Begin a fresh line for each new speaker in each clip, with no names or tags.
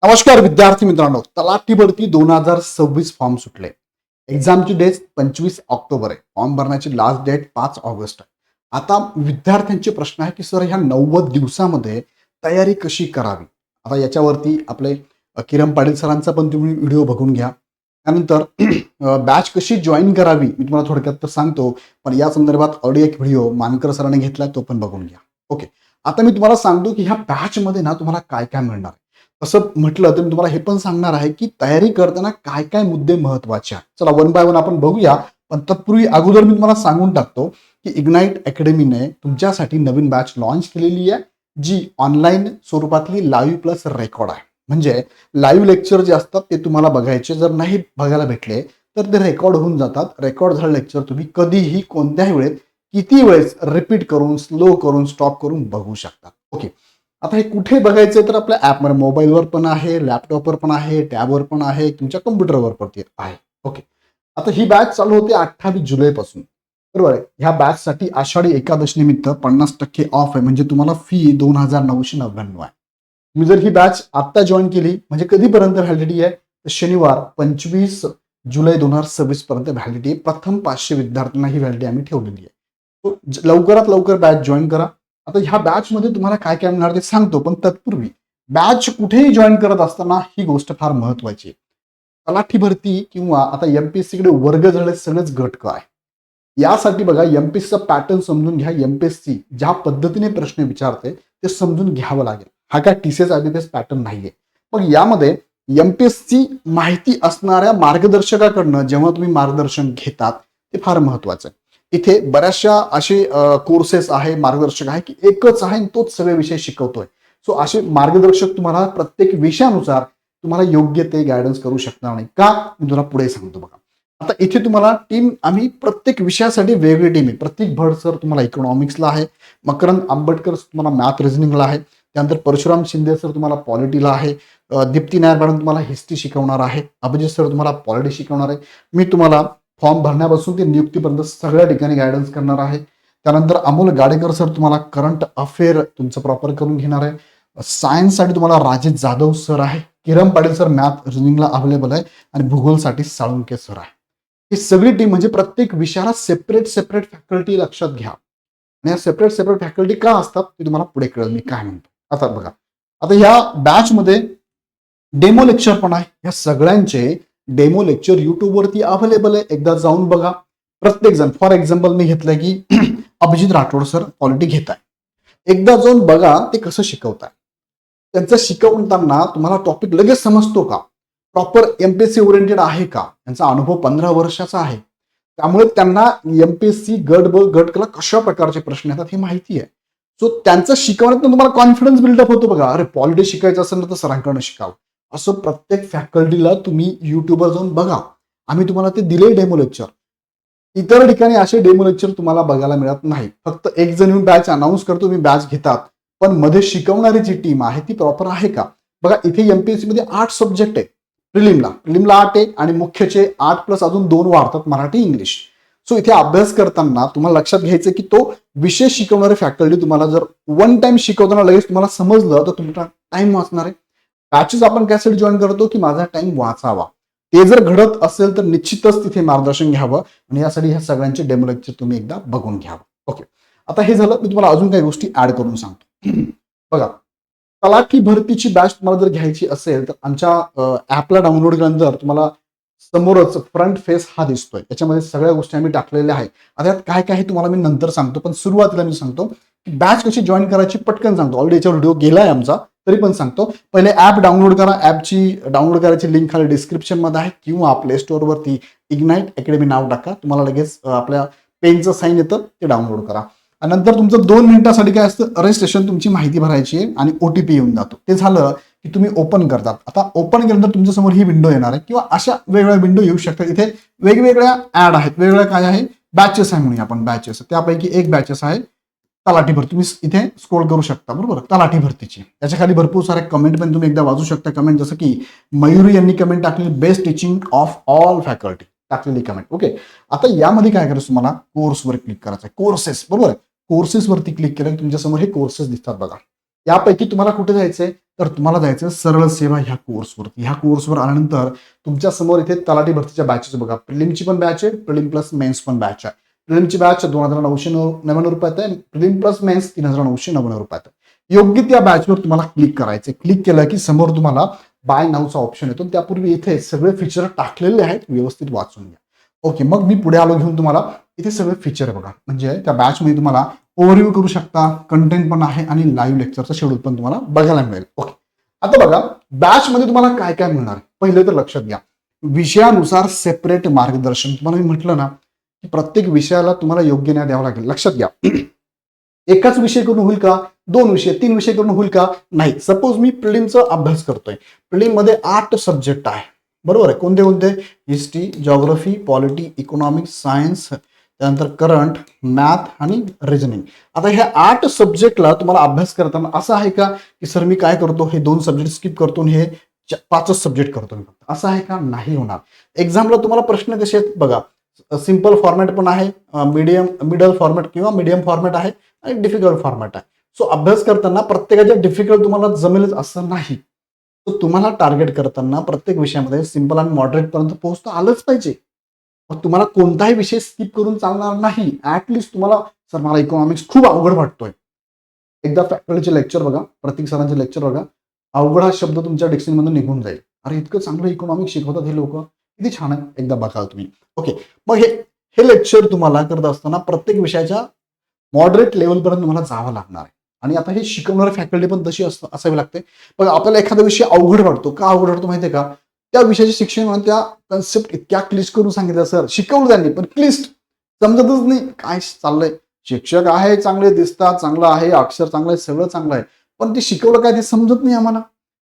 नमस्कार विद्यार्थी मित्रांनो, तलाठी भरती 2026 फॉर्म सुटले. एक्झामची डेट 25 ऑक्टोबर आहे. फॉर्म भरण्याची लास्ट डेट 5 ऑगस्ट आहे. आता विद्यार्थ्यांचे प्रश्न आहे की सर ह्या 90 दिवसामध्ये तयारी कशी करावी. आता याच्यावरती आपले किरण पाटील सरांचा पण तुम्ही व्हिडिओ बघून घ्या. त्यानंतर बॅच कशी जॉईन करावी मी तुम्हाला थोडक्यात तर सांगतो, पण या संदर्भात ऑडिओ एक व्हिडिओ मानकर सरांनी घेतला तो पण बघून घ्या. ओके, आता मी तुम्हाला सांगतो की ह्या बॅचमध्ये ना तुम्हाला काय काय मिळणार. तसं म्हटलं तर मी तुम्हाला हे पण सांगणार आहे की तयारी करताना काय काय मुद्दे महत्वाचे आहेत. चला वन बाय वन आपण बघूया. पण तत्पूर्वी अगोदर मी तुम्हाला सांगून टाकतो की इग्नाइट अकॅडमीने तुमच्यासाठी नवीन बॅच लॉन्च केलेली आहे, जी ऑनलाईन स्वरूपातली लाईव्ह प्लस रेकॉर्ड आहे. म्हणजे लाईव्ह लेक्चर जे असतात ते तुम्हाला बघायचे, जर नाही बघायला भेटले तर ते रेकॉर्ड होऊन जातात. रेकॉर्ड झालं लेक्चर तुम्ही कधीही कोणत्याही वेळेत किती वेळेस रिपीट करून स्लो करून स्टॉप करून बघू शकता. ओके, आता हे कुठे बघायचं तर आपल्या ॲपवर मोबाईलवर पण आहे, लॅपटॉपवर पण आहे, टॅबवर पण आहे, तुमच्या कम्प्युटरवर पण आहे. ओके, आता ही बॅच चालू होते 28 जुलैपासून. बरोबर आहे. ह्या बॅचसाठी आषाढी एकादशी निमित्त 50% ऑफ आहे. म्हणजे तुम्हाला फी 2,999 आहे. तुम्ही जर ही बॅच आत्ता जॉईन केली म्हणजे कधीपर्यंत व्हॅलिडिटी आहे तर शनिवार 25 जुलै 2026 पर्यंत व्हॅलिडिटी आहे. प्रथम 500 विद्यार्थ्यांना ही व्हॅलिडिटी आम्ही ठेवलेली आहे. लवकरात लवकर बॅच जॉईन करा. आता ह्या बॅच मध्ये तुम्हाला काय काय मिळणार ते सांगतो, पण तत्पूर्वी बॅच कुठेही जॉईन करत असताना ही गोष्ट फार महत्वाची आहे. तलाठी भरती किंवा आता एमपीएससी कडे वर्ग झाले सगळेच घटक आहे. यासाठी बघा एमपीएससीचा पॅटर्न समजून घ्या. एमपीएससी ज्या पद्धतीने प्रश्न विचारते ते समजून घ्यावं लागेल. हा काय टीसीएस आयबीपीएस पॅटर्न नाहीये. मग यामध्ये एमपीएससी माहिती असणाऱ्या मार्गदर्शकाकडनं जेव्हा तुम्ही मार्गदर्शन घेतात ते फार महत्वाचं आहे. इथे बऱ्याचशा असे कोर्सेस आहे, मार्गदर्शक आहे की एकच आहे आणि तोच सगळे विषय शिकवतोय. सो असे मार्गदर्शक तुम्हाला प्रत्येक विषयानुसार तुम्हाला योग्य ते गायडन्स करू शकणार नाही का, मी तुला पुढे सांगतो. बघा, आता इथे तुम्हाला टीम आम्ही प्रत्येक विषयासाठी वेगळी टीम आहे. प्रत्येक भट सर तुम्हाला इकॉनॉमिक्सला आहे, मकरंद आंबेडकर तुम्हाला मॅथ रिझनिंगला आहे, त्यानंतर परशुराम शिंदे सर तुम्हाला पॉलिटीला आहे, दीप्ती नायर मॅडम तुम्हाला हिस्ट्री शिकवणार आहे, अभिजित सर तुम्हाला पॉलिटी शिकवणार आहे. मी तुम्हाला फॉर्म भरण्यापासून ते नियुक्तीपर्यंत सगळ्या ठिकाणी गायडन्स करणार आहे. त्यानंतर अमोल गाडेकर सर तुम्हाला करंट अफेअर तुमचं प्रॉपर करून घेणार आहे. सायन्ससाठी तुम्हाला राजेश जाधव सर आहे, Kiran Patil sir math रिझनिंगला available आहे आणि भूगोलसाठी साळुंके सर आहे. ही सगळी टीम म्हणजे प्रत्येक विषयाला सेपरेट सेपरेट फॅकल्टी लक्षात घ्या. आणि या सेपरेट सेपरेट फॅकल्टी का असतात ते तुम्हाला पुढे कळेल मी काय म्हणतो. आता बघा, आता ह्या बॅचमध्ये डेमो लेक्चर पण आहे. या सगळ्यांचे डेमो लेक्चर युट्यूबवरती अवेलेबल आहे. एकदा जाऊन बघा. प्रत्येक जण, फॉर एक्झाम्पल मी घेतलंय की अभिजित राठोड सर पॉलिटी घेत आहे. एकदा जाऊन बघा ते कसं शिकवताय. त्यांचं शिकवताना तुम्हाला टॉपिक लगेच समजतो का, प्रॉपर एमपीएससी ओरिएंटेड आहे का, त्यांचा अनुभव 15 वर्षाचा आहे. त्यामुळे त्यांना एमपीएससी गट ब गट कला कशा प्रकारचे प्रश्न येतात हे माहिती आहे. सो त्यांचं शिकवण्यातून तुम्हाला कॉन्फिडन्स बिल्डअप होतो. बघा, अरे पॉलिटी शिकायचं असेल तर सरांकडनं शिकावं. असं प्रत्येक फॅकल्टीला तुम्ही युट्यूबवर जाऊन बघा. आम्ही तुम्हाला ते दिले डेमो लेक्चर. इतर ठिकाणी असे डेमो लेक्चर तुम्हाला बघायला मिळत नाही. फक्त एक जण येऊन बॅच अनाऊन्स करतो, तुम्ही बॅच घेतात, पण मध्ये शिकवणारी जी टीम आहे ती प्रॉपर आहे का. बघा, इथे एमपीएससी मध्ये 8 सब्जेक्ट आहे. प्रिलिमला 8 आहे आणि मुख्यचे 8 प्लस अजून 2 वाढतात, मराठी इंग्लिश. सो इथे अभ्यास करताना तुम्हाला लक्षात घ्यायचं की तो विषय शिकवणारे फॅकल्टी तुम्हाला जर वन टाइम शिकवताना लगेच तुम्हाला समजलं तर तुमचा टाइम वाचणार आहे. बॅचेस आपण कॅसेट जॉईन करतो की माझा टाइम वाचावा. ते जर घडत असेल तर निश्चितच तिथे मार्गदर्शन घ्यावं आणि यासाठी ह्या सगळ्यांचे डेमो लेक्चर तुम्ही एकदा बघून घ्यावं. ओके, आता हे झालं. मी तुम्हाला अजून काही गोष्टी ऍड करून सांगतो. बघा, तलाठी भरतीची बॅच तुम्हाला जर घ्यायची असेल तर आमच्या ऍपला डाउनलोड केल्यानंतर तुम्हाला समोरच फ्रंट फेस हा दिसतोय. त्याच्यामध्ये सगळ्या गोष्टी आम्ही टाकलेल्या आहे. आता यात काय काय तुम्हाला मी नंतर सांगतो, पण सुरुवातीला मी सांगतो की बॅच कशी जॉईन करायची पटकन सांगतो. ऑलरेडी याच्यावर व्हिडिओ गेलाय आमचा, तरी पण सांगतो. पहिले ऍप डाउनलोड करा. ऍपची डाउनलोड करायची लिंक खाली डिस्क्रिप्शन मध्ये आहे किंवा प्ले स्टोअर वरती इग्नाइट अकॅडमी नाव टाका. तुम्हाला लगेच आपल्या पेनचं साईन येतं, ते डाउनलोड करा. आणि नंतर तुमचं 2 मिनिटासाठी काय असतं, रजिस्ट्रेशन तुमची माहिती भरायची आहे आणि ओटीपी येऊन जातो. ते झालं की तुम्ही ओपन करतात. आता ओपन केल्यानंतर तुमच्या समोर ही विंडो येणार आहे किंवा अशा वेगवेगळ्या विंडो येऊ शकतात. इथे वेगवेगळ्या ऍड आहेत. वेगवेगळ्या काय आहे, बॅचेस आहे म्हणूया आपण. बॅचेस त्यापैकी एक बॅचेस आहे तलाठी भरती. तुम्ही इथे स्क्रोल करू शकता. बरोबर, तलाठी भरतीची. त्याच्या खाली भरपूर सारे कमेंट पण तुम्ही एकदा वाचू शकता. कमेंट जसं की मयुरी यांनी कमेंट टाकली, best teaching of all faculty टाकलेली कमेंट. ओके, आता यामध्ये काय करायचं, तुम्हाला कोर्सवर क्लिक करायचं आहे. कोर्सेस, बरोबर आहे. कोर्सेस वरती क्लिक केलं तुमच्या समोर हे कोर्सेस दिसतात. बघा, यापैकी तुम्हाला कुठे जायचंय, तर तुम्हाला जायचं सरळ सेवा ह्या कोर्सवर. ह्या कोर्सवर आल्यानंतर तुमच्या समोर इथे तलाठी भरतीच्या बॅचेस बघा. प्रिलिमची पण बॅच आहे, प्रिलिम प्लस मेन्स पण बॅच आहे. प्रिलिमची बॅच 2,999 रुपयात आहे, प्रिलिम प्लस मेन्स 3,999 रुपयात आहे. योग्य त्या बॅचवर तुम्हाला क्लिक करायचं. क्लिक केलं की समोर तुम्हाला बाय नावचा ऑप्शन येतो. त्यापूर्वी इथे सगळे फीचर टाकलेले आहेत, व्यवस्थित वाचून घ्या. ओके, मग मी पुढे आलो घेऊन तुम्हाला. इथे सगळे फीचर आहे बघा. म्हणजे त्या बॅचमध्ये तुम्हाला ओव्हरव्ह्यू करू शकता, कंटेंट पण आहे आणि लाईव्ह लेक्चरचं शेड्यूल पण तुम्हाला बघायला मिळेल. ओके, आता बघा बॅचमध्ये तुम्हाला काय काय मिळणार आहे. पहिले तर लक्षात घ्या, विषयानुसार सेपरेट मार्गदर्शन. तुम्हाला मी म्हटलं ना की प्रत्येक विषयाला तुम्हाला योग्य न्याय द्यावा लागेल. लक्षात घ्या, एकाच विषय करून होईल का, 2 विषय 3 विषय करून होईल का, नाही. सपोज मी प्रिलिमचा अभ्यास करतोय, प्रिलिम मध्ये 8 सब्जेक्ट आहे, बरोबर आहे. कोणते कोणते, history, geography, polity, economics, science, त्यानंतर करंट, मॅथ आणि रिजनिंग. आता ह्या 8 सब्जेक्टला तुम्हाला अभ्यास करताना असं आहे का की सर मी काय करतो, हे 2 सब्जेक्ट स्किप करतो आणि हे 5च सब्जेक्ट करतो, असं आहे का, नाही होणार. एक्झामला तुम्हाला प्रश्न कसे आहेत बघा, सिंपल फॉर्मॅट पण आहे, मिडल फॉर्मॅट किंवा मीडियम फॉर्मॅट आहे आणि डिफिकल्ट फॉर्मॅट आहे. सो अभ्यास करताना प्रत्येकाच्या डिफिकल्ट तुम्हाला जमेलच असं नाही. तर तुम्हाला टार्गेट करताना प्रत्येक विषयामध्ये सिंपल आणि मॉडरेट पर्यंत पोहोचता आलंच पाहिजे. मग तुम्हाला कोणताही विषय स्किप करून चालणार नाही. ऍटलिस्ट तुम्हाला सर मला इकॉनॉमिक्स खूप अवघड वाटतोय, एकदा फॅकल्टीचे लेक्चर बघा, प्रतीक सरांचे लेक्चर बघा. अवघड हा शब्द तुमच्या डिक्शनरीमधून निघून जाईल. अरे इतकं चांगलं इकॉनॉमिक्स शिकवतात हे लोक, किती छान आहे, एकदा बघा तुम्ही. ओके, मग हे लेक्चर तुम्हाला करत असताना प्रत्येक विषयाच्या मॉडरेट लेवलपर्यंत तुम्हाला जावं लागणार आहे. आणि आता हे शिकवणारी फॅकल्टी पण तशी असावी लागते. पण आपल्याला एखादा विषय अवघड वाटतो, का अवघड वाटतो माहितीये का, त्या विषयाचे शिक्षण म्हणून त्या कन्सेप्ट इतक्या क्लिष्ट करून सांगितलं सर, शिकवलं त्यांनी पण क्लिष्ट समजतच नाही काय चाललंय. शिक्षक आहे, चांगले दिसतात, चांगलं आहे, अक्षर चांगलं आहे, सगळं चांगलं आहे, पण ते शिकवलं काय ते समजत नाही आम्हाला.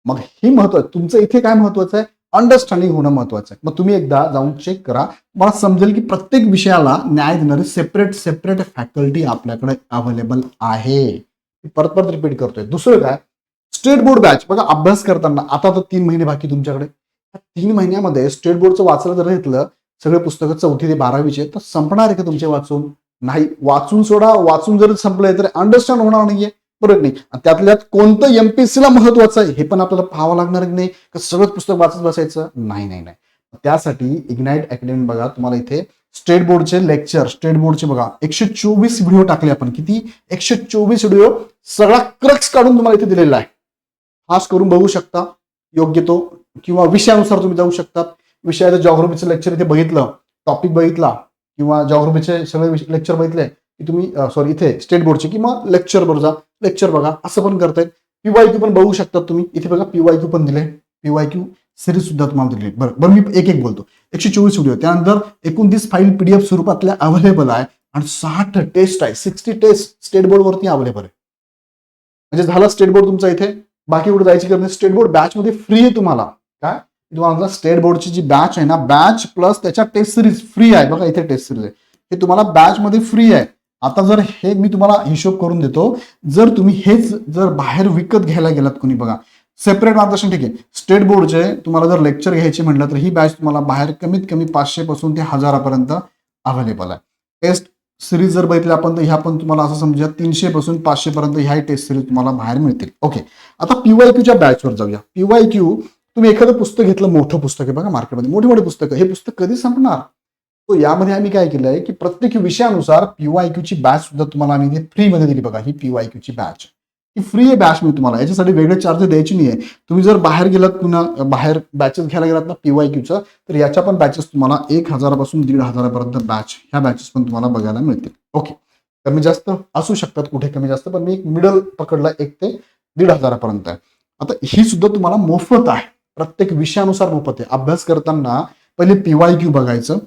मग हे महत्वाचं, तुमचं इथे काय महत्वाचं आहे, अंडरस्टँडिंग होणं महत्वाचं आहे. मग तुम्ही एकदा जाऊन चेक करा, मला समजेल की प्रत्येक विषयाला न्याय देणारी सेपरेट फॅकल्टी आपल्याकडे अवेलेबल आहे. परत परत रिपीट करतोय. दुसरं काय, स्टेट बोर्ड बॅच बघा. अभ्यास करताना आता तर 3 महिने बाकी तुमच्याकडे, 3 महिन्यामध्ये स्टेट बोर्डचं वाचायला जर घेतलं, सगळे पुस्तकं 4थी ते 12वीचे, तर संपणार आहे का तुमचे वाचून, नाही. वाचून सोडा, वाचून जर संपलंय तर अंडरस्टँड होणार नाहीये, बरोबर नाही. त्यातल्यात कोणतं एमपीएससीला महत्वाचं आहे हे पण आपल्याला पाहावं लागणार नाही का सगळंच पुस्तक वाचत बसायचं, नाही नाही नाही. त्यासाठी इग्नाइट अकॅडमी बघा, तुम्हाला इथे स्टेट बोर्डचे लेक्चर, स्टेट बोर्डचे बघा 124 व्हिडिओ टाकले आपण. किती, 124 व्हिडिओ, सगळा क्रक्स काढून तुम्हाला इथे दिलेला आहे. खास करून बघू शकता योग्य तो, किंवा विषयानुसार तुम्ही जाऊ शकता. विषयाचं जॉग्राफीचं लेक्चर इथे बघितलं, टॉपिक बघितला, किंवा जॉग्राफीचे सगळे लेक्चर बघितले की तुम्ही सॉरी इथे स्टेट बोर्डचे किंवा लेक्चर वर जा, लेक्चर बघा, असं पण करतायत. पीवायक्यू पण बघू शकता तुम्ही, इथे बघा पीवायक्यू पण दिले, पीवायक्यू सिरीज सुद्धा तुम्हाला दिली. बरं मी एक एक बोलतो. 124 व्हिडिओ, त्यानंतर 29 फाईल पीडीएफ स्वरूपातल्या अवेलेबल आहे आणि 60 टेस्ट आहे, 60 टेस्ट स्टेट बोर्ड वरती अवेलेबल आहे. म्हणजे झाला स्टेट बोर्ड तुमचा इथे, बाकी कुठे जायची गरज नाही. स्टेट बोर्ड बॅच मध्ये फ्री आहे तुम्हाला. काय तुम्हाला स्टेट बोर्डची जी बॅच आहे ना, बॅच प्लस त्याच्या टेस्ट सिरीज फ्री आहे. बघा इथे टेस्ट सिरीज आहे, हे तुम्हाला बॅच मध्ये फ्री आहे. आता जर हे मी तुम्हाला हिशोब करून देतो, जर तुम्ही हेच जर बाहेर विकत घ्यायला गेलात कोणी, बघा सेपरेट मार्गदर्शन ठीक आहे, स्टेट बोर्डचे तुम्हाला जर लेक्चर घ्यायचे म्हटलं तर ही बॅच तुम्हाला बाहेर कमीत कमी 500 पासून ते 1000 पर्यंत अवेलेबल आहे. टेस्ट सिरीज जर बघितली आपण तर ह्या पण तुम्हाला असं समजा 300 पासून 500 पर्यंत ह्या टेस्ट सिरीज तुम्हाला बाहेर मिळतील. ओके, आता पीवायक्यूच्या बॅचवर जाऊया. पीवायक्यू, तुम्ही एखादं पुस्तक घेतलं, मोठं पुस्तक आहे बघा मार्केटमध्ये, मोठी मोठी पुस्तकं, हे पुस्तक कधी संपणार. तो यामध्ये आम्ही काय केलंय की प्रत्येक विषयानुसार पीवायक्यूची बॅच सुद्धा तुम्हाला आम्ही फ्री मध्ये दिली. बघा ही पीवायक्यूची बॅच, ही फ्री आहे बॅच मी तुम्हाला, याच्यासाठी वेगळे चार्जेस द्यायची नाही आहे. तुम्ही जर बाहेर गेलात, पुन्हा बाहेर बॅचेस घ्यायला गेलात ना पीवायक्यूचं, तर याच्या पण बॅचेस तुम्हाला 1000 पासून 1500 पर्यंत बॅच, ह्या बॅचेस पण तुम्हाला बघायला मिळतील. ओके, कमी जास्त असू शकतात कुठे कमी जास्त, पण मी एक मिडल पकडला, 1 ते 1500 पर्यंत आहे. आता ही सुद्धा तुम्हाला मोफत आहे, प्रत्येक विषयानुसार मोफत आहे. अभ्यास करताना पहिले पीवायक्यू बघायचं,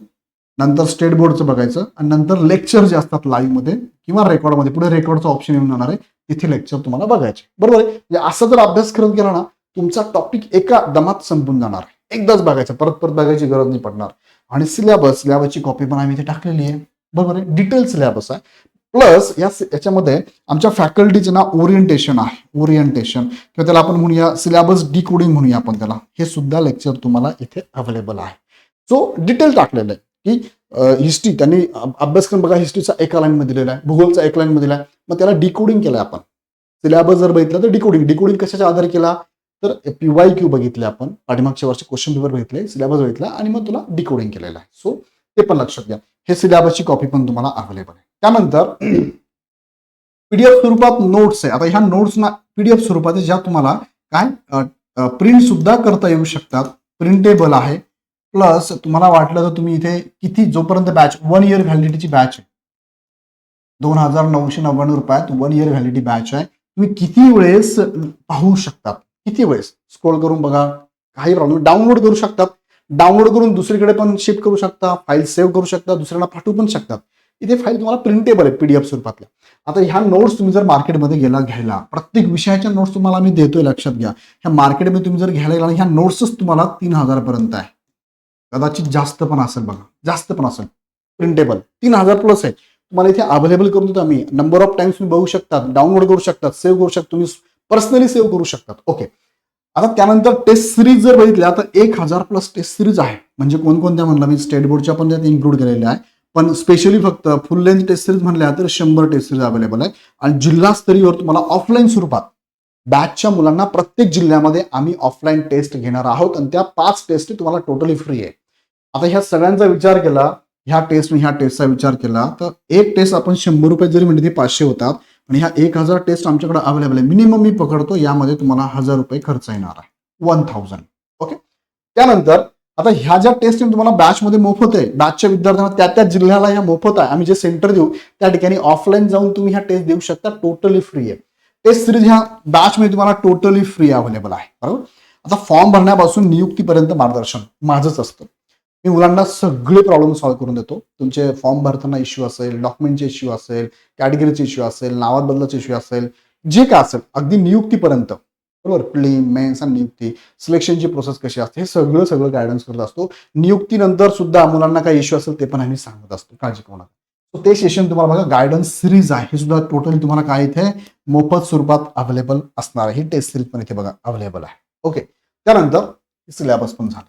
नंतर स्टेट बोर्डचं बघायचं, आणि नंतर लेक्चर जे असतात लाईव्ह मध्ये किंवा रेकॉर्डमध्ये, पुढे रेकॉर्डचा ऑप्शन येऊन जाणार आहे, तिथे लेक्चर तुम्हाला बघायचे, बरोबर आहे. म्हणजे असं जर अभ्यास करत गेला ना, तुमचा टॉपिक एका दमात संपून जाणार. एकदाच बघायचं, परत परत बघायची गरज नाही पडणार. आणि सिलेबसची कॉपी पण आम्ही इथे टाकलेली आहे, बरोबर आहे. डिटेल सिलेबस आहे. प्लस याच्यामध्ये आमच्या फॅकल्टीचं ना ओरिएंटेशन आहे, ओरिएंटेशन किंवा त्याला आपण म्हणूया सिलेबस डिकोडिंग म्हणूया आपण त्याला, हे सुद्धा लेक्चर तुम्हाला इथे अवेलेबल आहे. सो डिटेल टाकलेलं आहे की हिस्ट्री त्यांनी अभ्यासक्रम बघा, हिस्ट्रीचा एका लाईन मध्ये दिलेला आहे, भूगोलचा एक लाईन मध्ये दिला आहे, मग त्याला डिकोडिंग केलंय आपण. सिलेबस जर बघितला तर डिकोडिंग कशाच्या आधारे केला तर PYQ बघितले आपण, पाठीमागच्या वर्षी क्वेश्चन पेपर बघितले, सिलेबस बघितला आणि मग तुला डिकोडिंग केलेलं आहे. सो ते पण लक्षात घ्या. हे सिलेबसची कॉपी पण तुम्हाला अवेलेबल आहे. त्यानंतर पीडीएफ स्वरूपात नोट्स आहे. आता ह्या नोट्स ना पीडीएफ स्वरूपात आहे, ज्या तुम्हाला काय प्रिंट सुद्धा करता येऊ शकतात, प्रिंटेबल आहे. प्लस तुम्हाला वाटलं तर तुम्ही इथे किती जोपर्यंत बॅच 1 इयर व्हॅलिडिटीची बॅच आहे, 2,999 रुपयात 1 इयर व्हॅलिडिटी बॅच आहे. तुम्ही किती वेळेस पाहू शकतात, किती वेळेस स्क्रोल करून बघा, काही प्रॉब्लेम. डाउनलोड करू शकतात, डाउनलोड करून दुसरीकडे पण शिफ्ट करू शकता, फाईल सेव्ह करू शकता, दुसऱ्यांना पाठवू पण शकतात. इथे फाईल तुम्हाला प्रिंटेबल आहे पीडीएफ स्वरूपातल्या. आता ह्या नोट्स तुम्ही जर मार्केटमध्ये गेला घ्यायला, प्रत्येक विषयाच्या नोट्स तुम्हाला मी देतोय, लक्षात घ्या. ह्या मार्केटमध्ये तुम्ही जर घ्यायला गेला, ह्या नोट्सच तुम्हाला 3,000 पर्यंत आहे, कदाचित जास्त पण असेल बघा, जास्त पण असेल. प्रिंटेबल 3,000 प्लस आहे. तुम्हाला इथे अवेलेबल करून देतो आम्ही. नंबर ऑफ टाइम्स तुम्ही बघू शकतात, डाउनलोड करू शकतात, सेव्ह करू शकता, तुम्ही पर्सनली सेव्ह करू शकतात. ओके. आता त्यानंतर टेस्ट सिरीज जर बघितल्या तर 1,000 प्लस टेस्ट सिरीज आहे. म्हणजे कोणकोणत्या म्हणलं मी, स्टेट बोर्डच्या पण त्यात इन्क्लूड केलेल्या आहे, पण स्पेशली फक्त फुल लेंथ टेस्ट सिरीज म्हणल्या तर 100 टेस्ट सिरीज अवेलेबल आहे. आणि जिल्हास्तरीयवर तुम्हाला ऑफलाईन स्वरूपात बॅचच्या मुलांना प्रत्येक जिल्ह्यामध्ये आम्ही ऑफलाईन टेस्ट घेणार आहोत आणि त्या 5 टेस्ट तुम्हाला टोटली फ्री आहे. आता ह्या सगळ्यांचा विचार केला, ह्या टेस्टचा विचार केला तर एक टेस्ट आपण 100 रुपये जरी म्हणजे ते 500 होतात आणि ह्या 1,000 टेस्ट आमच्याकडे अवेलेबल आहे. मिनिमम मी पकडतो यामध्ये तुम्हाला 1,000 रुपये खर्च येणार आहे, 1,000. ओके. त्यानंतर आता ह्या ज्या टेस्ट तुम्हाला बॅचमध्ये मोफत आहे, बॅचच्या विद्यार्थ्यांना त्या जिल्ह्याला ह्या मोफत आहे. आम्ही जे सेंटर देऊ त्या ठिकाणी ऑफलाईन जाऊन तुम्ही ह्या टेस्ट देऊ शकता, टोटली फ्री आहे. टेस्ट सिरीज ह्या बॅचमध्ये तुम्हाला टोटली फ्री अवेलेबल आहे. बरोबर. आता फॉर्म भरण्यापासून नियुक्तीपर्यंत मार्गदर्शन माझंच असतं. मी मुलांना सगळे प्रॉब्लेम सॉल्व्ह करून देतो. तुमचे फॉर्म भरताना इश्यू असेल, डॉक्युमेंटचे इश्यू असेल, कॅटेगरीचे इश्यू असेल, नावात बदलाचे इश्यू असेल, जे काय असेल अगदी नियुक्तीपर्यंत, बरोबर. प्रीलिम, मेन्स आणि नियुक्ती, सिलेक्शनची प्रोसेस कशी असते हे सगळं गायडन्स करत असतो. नियुक्तीनंतर सुद्धा मुलांना काही इश्यू असेल ते पण आम्ही सांगत असतो, काळजी करू नका. सो ते सेशन तुम्हाला बघा, गायडन्स सिरीज आहे, हे सुद्धा टोटली तुम्हाला काय इथे मोफत स्वरूपात अवेलेबल असणार आहे. ही टेस्ट सिरीज पण इथे बघा अवेलेबल आहे. ओके. त्यानंतर सिलेबस पण झालं.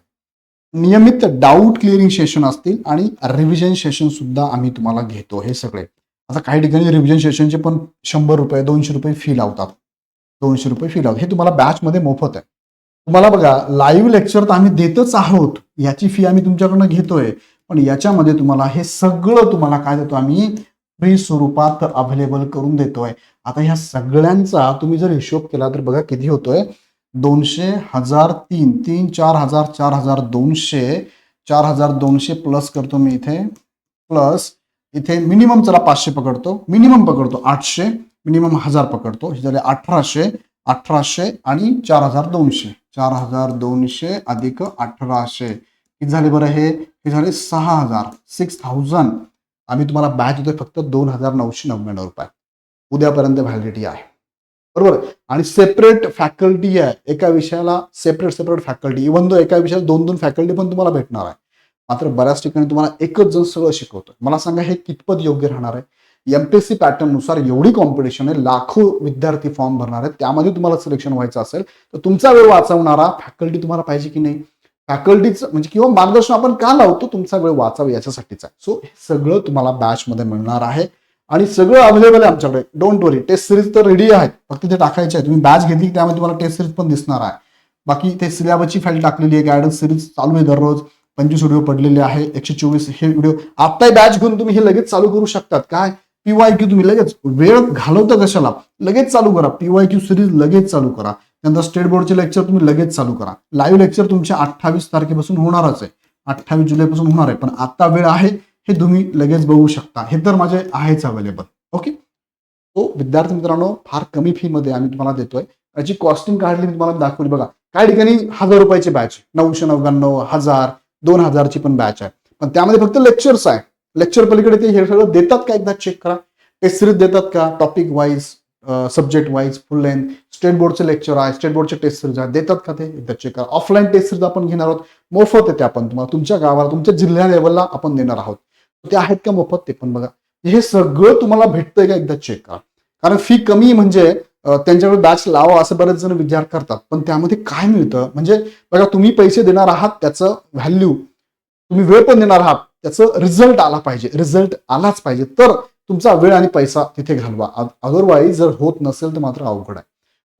नियमित डाऊट क्लिअरिंग सेशन असतील आणि रिव्हिजन सेशन सुद्धा आम्ही तुम्हाला घेतो. हे सगळे आता काही ठिकाणी रिव्हिजन सेशनचे पण 100 रुपये 200 रुपये फी लावतात, 200 रुपये फी लावतात. हे तुम्हाला बॅचमध्ये मोफत आहे. तुम्हाला बघा लाईव्ह लेक्चर तर आम्ही देतच आहोत, याची फी आम्ही तुमच्याकडनं घेतोय, पण याच्यामध्ये तुम्हाला हे सगळं तुम्हाला काय देतो आम्ही, फ्री स्वरूपात अवेलेबल करून देतोय. आता ह्या सगळ्यांचा तुम्ही जर हिशोब केला तर बघा किती होतोय, 200, 1,000, 3, 4,000, 4,200, 4,200 प्लस करतो मी इथे, प्लस इथे मिनिमम चला 500 पकडतो, मिनिमम पकडतो 800, मिनिमम 1,000 पकडतो, हे झाले 1,800, 1,800 आणि 4,200, 4,200 अधिक 1,800 किती झाले बरं, हे झाले 6,000. आम्ही तुम्हाला बॅच देतोय फक्त 2,999 रुपये. उद्यापर्यंत व्हॅलिडिटी आहे, बरोबर. आणि सेपरेट फॅकल्टी आहे, एका विषयाला सेपरेट फॅकल्टी. इव्हन दो एका विषयाला 2-2 फॅकल्टी पण तुम्हाला भेटणार आहे. मात्र बऱ्याच ठिकाणी तुम्हाला एकच जण सगळं शिकवतोय. मला सांगा हे कितपत योग्य राहणार आहे. एमपीएससी पॅटर्न नुसार एवढी कॉम्पिटिशन आहे, लाखो विद्यार्थी फॉर्म भरणार आहेत, त्यामध्ये तुम्हाला सिलेक्शन व्हायचं असेल तर तुमचा वेळ वाचवणारा फॅकल्टी तुम्हाला पाहिजे की नाही. फॅकल्टीचं म्हणजे किंवा मार्गदर्शन आपण का लावतो, तुमचा वेळ वाचावा याच्यासाठीच आहे. सो हे सगळं तुम्हाला बॅचमध्ये मिळणार आहे आणि सगळं अवेलेबल आहे आमच्याकडे. डोंट वरी, टेस्ट सिरीज तर रेडी आहेत, फक्त ते टाकायचे आहे. तुम्ही बॅच घेतली त्यामध्ये तुम्हाला टेस्ट सिरीज पण दिसणार आहे. बाकी ते सिलेबसची फाईल टाकलेली आहे, गायडन्स सिरीज चालू आहे, दररोज 25 व्हिडिओ पडलेले आहे, 124 हे व्हिडिओ. आत्ताही बॅच घेऊन तुम्ही हे लगेच चालू करू शकतात. काय PYQ तुम्ही लगेच, वेळ घालवता कशाला, लगेच चालू करा. PYQ सिरीज लगेच चालू करा. त्यानंतर स्टेट बोर्डचे लेक्चर तुम्ही लगेच चालू करा. लाईव्ह लेक्चर तुमच्या 28 तारखेपासून होणारच आहे, 28 जुलैपासून होणार आहे, पण आता वेळ आहे, हे तुम्ही लगेच बघू शकता. हे तर माझे आहेच अवेलेबल. ओके. तो विद्यार्थी मित्रांनो फार कमी फी मध्ये आम्ही तुम्हाला देतोय. याची कॉस्टिंग काढली मी तुम्हाला दाखवली बघा. काही ठिकाणी 1,000 रुपयाची बॅच, 999, 1,000, 2,000ची पण बॅच आहे, पण त्यामध्ये फक्त लेक्चर्स आहे. लेक्चर पलीकडे ते हे सगळं देतात का एकदा चेक करा. टेस्ट सिरीज देतात का, टॉपिक वाईज, सब्जेक्ट वाईज, फुल लेंथ, स्टेट बोर्डचे लेक्चर आहे, स्टेट बोर्डचे टेस्ट सिरीज आहे, देतात का ते एकदा चेक करा. ऑफलाईन टेस्ट सिरीज आपण घेणार आहोत, मोफत आहे ते आपण तुम्हाला तुमच्या गावाला, तुमच्या जिल्ह्या लेवलला आपण देणार आहोत. ते आहेत का मोफत ते पण बघा. हे सगळं तुम्हाला भेटतंय का एकदा चेक करा. कारण फी कमी म्हणजे त्यांच्याकडे बॅच लावा असं बरेच जण विचार करतात, पण त्यामध्ये काय मिळतं म्हणजे बघा, तुम्ही पैसे देणार आहात त्याचं व्हॅल्यू, तुम्ही वेळ पण देणार आहात, त्याचं रिझल्ट आला पाहिजे, रिझल्ट आलाच पाहिजे, तर तुमचा वेळ आणि पैसा तिथे घालवा. अदरवाईज जर होत नसेल तर मात्र अवघड आहे.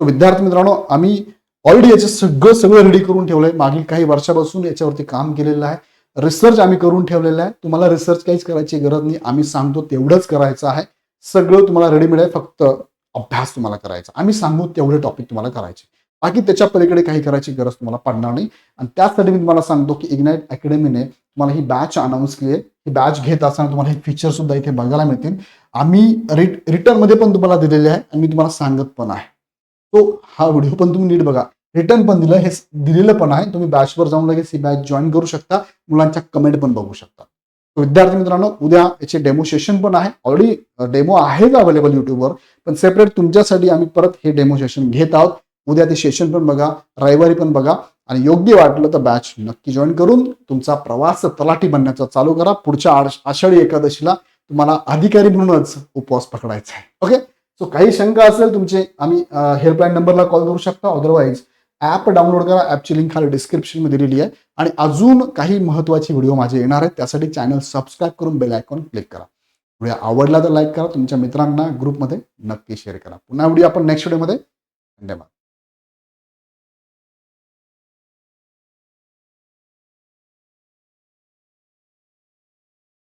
तर विद्यार्थी मित्रांनो, आम्ही ऑलरेडी याचे सगळं रेडी करून ठेवलंय. मागील काही वर्षापासून याच्यावरती काम केलेलं आहे. रिसर्च आम्ही करून ठेवलेला आहे. तुम्हाला रिसर्च काहीच करायची गरज नाही. आम्ही सांगतो तेवढंच करायचं आहे. सगळं तुम्हाला रेडी मिळेल. फक्त अभ्यास तुम्हाला करायचा. आम्ही सांगू तेवढे टॉपिक तुम्हाला करायचे. बाकी त्याच्या पलीकडे काही करायची गरज तुम्हाला पडणार नाही. आणि त्यासाठी मी तुम्हाला सांगतो की इग्नाइट अकॅडमीने तुम्हाला ही बॅच अनाऊन्स केली आहे. ही बॅच घेत असताना तुम्हाला हे फीचर सुद्धा इथे बघायला मिळतील. आम्ही रिटर्नमध्ये पण तुम्हाला दिलेले आहे आणि मी तुम्हाला सांगत पण आहे. तो हा व्हिडिओ पण तुम्ही नीट बघा. रिटर्न पण दिलं, हे दिलेलं पण आहे. तुम्ही बॅचवर जाऊन लगेच ही बॅच जॉईन करू शकता. मुलांच्या कमेंट पण बघू शकता. विद्यार्थी मित्रांनो, उद्या याचे डेमो सेशन पण आहे. ऑलरेडी डेमो आहेत अवेलेबल युट्यूबवर, पण सेपरेट तुमच्यासाठी आम्ही परत हे डेमो सेशन घेत आहोत. उद्या ते सेशन पण बघा, रविवारी पण बघा आणि योग्य वाटलं तर बॅच नक्की जॉईन करून तुमचा प्रवास तलाठी बनण्याचा चालू करा. पुढच्या आषाढी एकादशीला तुम्हाला अधिकारी म्हणूनच उपवास पकडायचा आहे. ओके, सो काही शंका असेल तुमचे, आम्ही हेल्पलाईन नंबरला कॉल करू शकता. अदरवाईज ॲप डाउनलोड करा. ॲपची लिंक खाली डिस्क्रिप्शनमध्ये दिलेली आहे. आणि अजून काही महत्त्वाचे व्हिडिओ माझे येणार आहेत. त्यासाठी चॅनल सबस्क्राईब करून बेल आयकॉन क्लिक करा. व्हिडिओ आवडला तर लाईक करा. तुमच्या मित्रांना ग्रुपमध्ये नक्की शेअर करा. पुन्हा व्हिडिओ आपण नेक्स्ट व्हिडिओमध्ये. धन्यवाद.